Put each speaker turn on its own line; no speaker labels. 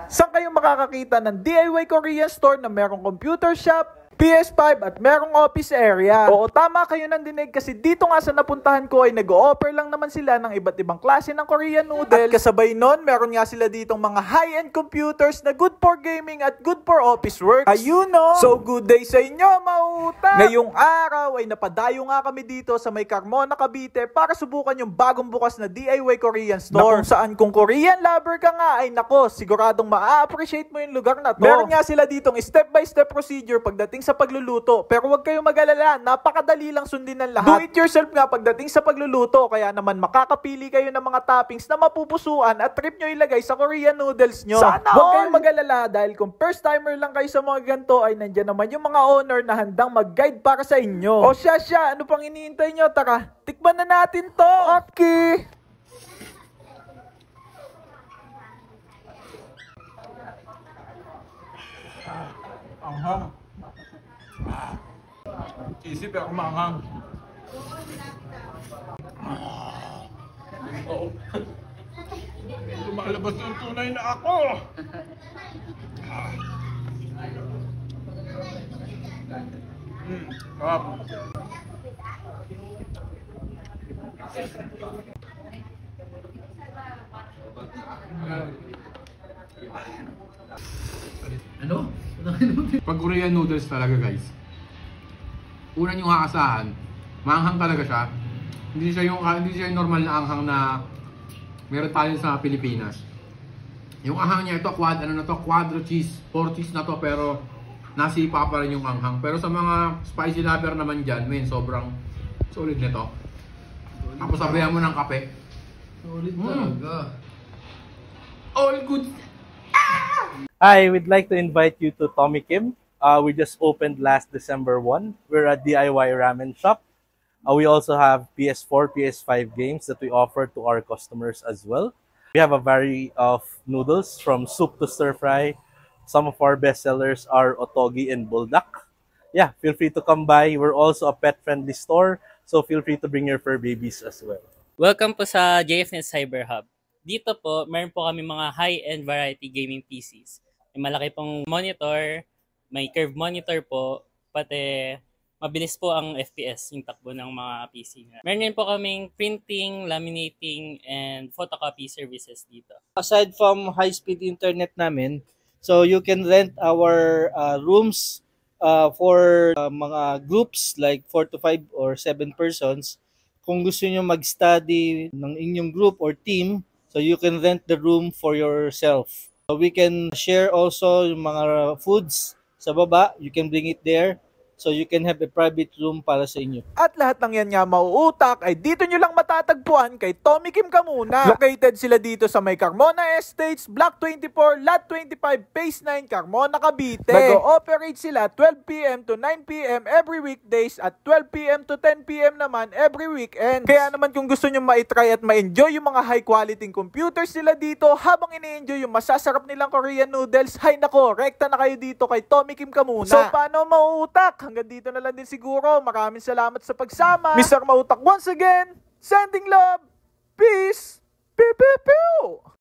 Saan kayo makakakita ng DIY Korean store na merong computer shop, PS5 at merong office area? Oo, tama kayo nang dinig kasi dito nga sa napuntahan ko ay nag-o-offer lang naman sila ng iba't ibang klase ng Korean noodles. At kasabay nun, meron nga sila ditong mga high-end computers na good for gaming at good for office work. Ayun no! So good day sa inyo, mauta! Ngayong araw ay napadayo nga kami dito sa may Carmona, Cavite para subukan yung bagong bukas na DIY Korean store. Na kung saan kung Korean lover ka nga ay nako, siguradong ma-appreciate mo yung lugar na to. Meron nga sila ditong step-by-step procedure pagdating sa pagluluto. Pero huwag kayong mag-alala, napakadali lang sundin ng lahat. Do it yourself nga pagdating sa pagluluto, kaya naman makakapili kayo ng mga toppings na mapupusuan at trip nyo ilagay sa Korean noodles nyo. Sana huwag kayong mag-alala dahil kung first timer lang kayo sa mga ganito ay nandyan naman yung mga owner na handang mag-guide para sa inyo. O siya, ano pang iniintay nyo? Tara, tikman na natin to. Okay. Anghang. Isip pero maanghang. Oh. Lumalabas yung tunay na ako.
Ano? Pag Korean noodles talaga guys, una nyo kakasahan, maanghang talaga siya. Hindi siya yung normal na anghang na meron tayo sa Pilipinas. Yung anghang niya ito, quadro cheese, 4 cheese na to, pero nasipa pa rin yung anghang. Pero sa mga spicy lover naman dyan, sobrang solid nito. Tapos sabayan mo ng kape.
Solid talaga.
All good.
Hi, we'd like to invite you to Tommy Kim. We just opened last December 1. We're a DIY ramen shop. We also have PS4, PS5 games that we offer to our customers as well. We have a variety of noodles from soup to stir fry. Some of our best sellers are otogi and buldak. Yeah, feel free to come by. We're also a pet-friendly store, so feel free to bring your fur babies as well.
Welcome po sa JFNet Cyber Hub. Dito po, meron po kami mga high-end variety gaming PCs. May malaki pong monitor, may curved monitor po, pati mabilis po ang FPS, yung takbo ng mga PC nga. Meron din po kaming printing, laminating, and photocopy services dito.
Aside from high-speed internet namin, so you can rent our rooms for mga groups like 4 to 5 or 7 persons. Kung gusto nyo mag-study ng inyong group or team, so you can rent the room for yourself. So we can share also yung mga foods sa baba. You can bring it there. So you can have a private room para sa inyo.
At lahat ng yan nga mauutak ay dito nyo lang matatagpuan kay Tommy Kim Kamuna. Located sila dito sa may Carmona Estates, Block 24, Lot 25, Phase 9, Carmona, Cavite. Nag-ooperate sila 12 p.m. to 9 p.m. every weekdays at 12 p.m. to 10 p.m. naman every weekend. Kaya naman kung gusto nyo ma-try at ma-enjoy yung mga high quality computers nila dito habang ini-enjoy yung masasarap nilang Korean noodles, hay nako, rekta na kayo dito kay Tommy Kim Kamuna. So paano mauutak? Hanggang dito na lang din siguro. Maraming salamat sa pagsama. Mr. Mautak once again, sending love, peace, pew pew pew!